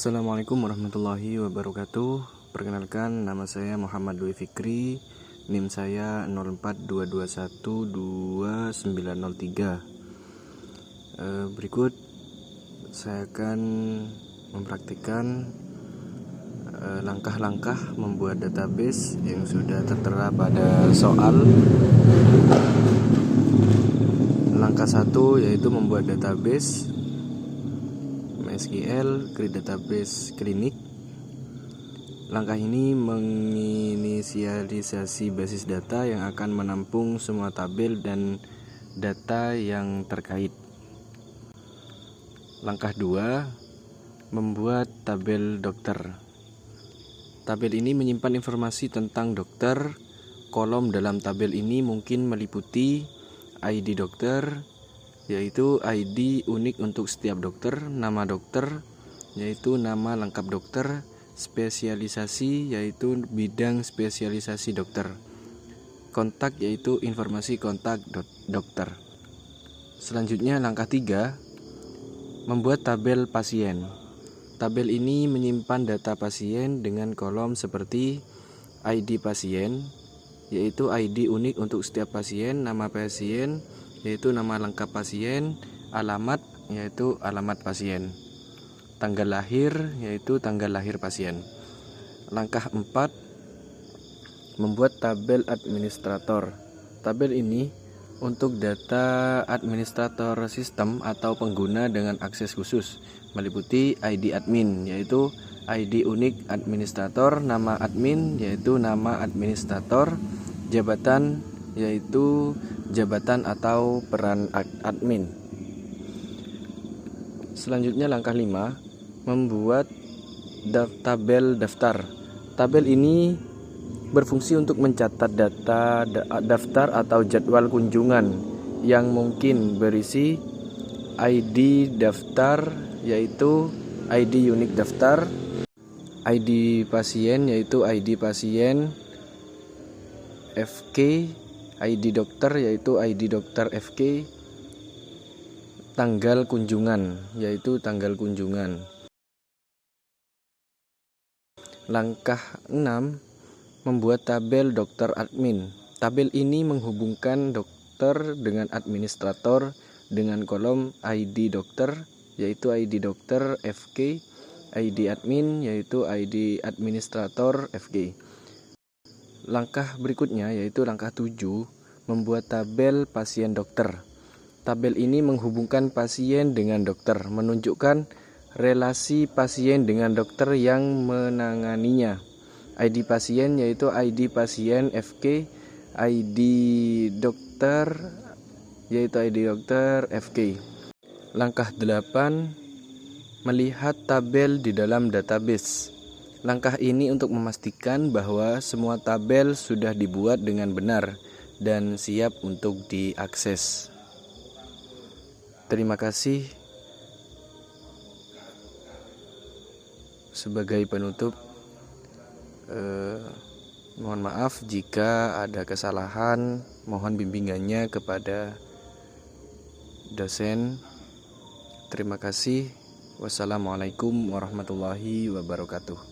Assalamualaikum warahmatullahi wabarakatuh. Perkenalkan, nama saya Muhammad Dwi Fikri. NIM saya 0422129903. Berikut saya akan mempraktikkan langkah-langkah membuat database yang sudah tertera pada soal. Langkah 1 yaitu membuat database MySQL Create Database Klinik. Langkah ini menginisialisasi basis data yang akan menampung semua tabel dan data yang terkait. Langkah 2, membuat tabel dokter. Tabel ini menyimpan informasi tentang dokter. Kolom dalam tabel ini mungkin meliputi ID dokter, yaitu ID unik untuk setiap dokter, nama dokter, yaitu nama lengkap dokter, spesialisasi, yaitu bidang spesialisasi dokter, kontak, yaitu informasi kontak dokter. Selanjutnya langkah 3, membuat tabel pasien. Tabel ini menyimpan data pasien dengan kolom seperti ID pasien, yaitu ID unik untuk setiap pasien, nama pasien, yaitu nama lengkap pasien, alamat, yaitu alamat pasien, tanggal lahir, yaitu tanggal lahir pasien. Langkah 4, membuat tabel administrator. Tabel ini untuk data administrator sistem atau pengguna dengan akses khusus, meliputi ID admin, yaitu ID unik administrator, nama admin, yaitu nama administrator, jabatan, yaitu jabatan atau peran admin. Selanjutnya langkah 5, membuat tabel daftar. Tabel ini berfungsi untuk mencatat data daftar atau jadwal kunjungan yang mungkin berisi ID daftar, yaitu ID unik daftar, ID pasien, yaitu ID pasien, FK, ID dokter, yaitu ID dokter FK, tanggal kunjungan, yaitu tanggal kunjungan. Langkah 6, membuat tabel dokter admin. Tabel ini menghubungkan dokter dengan administrator dengan kolom ID dokter, yaitu ID dokter FK, ID admin, yaitu ID administrator FK. Langkah berikutnya yaitu langkah 7, membuat tabel pasien dokter. Tabel ini menghubungkan pasien dengan dokter, menunjukkan relasi pasien dengan dokter yang menanganinya. ID pasien, yaitu ID pasien FK, ID dokter, yaitu ID dokter FK. Langkah 8, melihat tabel di dalam database. Langkah ini untuk memastikan bahwa semua tabel sudah dibuat dengan benar dan siap untuk diakses. Terima kasih. Sebagai penutup, mohon maaf jika ada kesalahan, mohon bimbingannya kepada dosen. Terima kasih. Wassalamualaikum warahmatullahi wabarakatuh.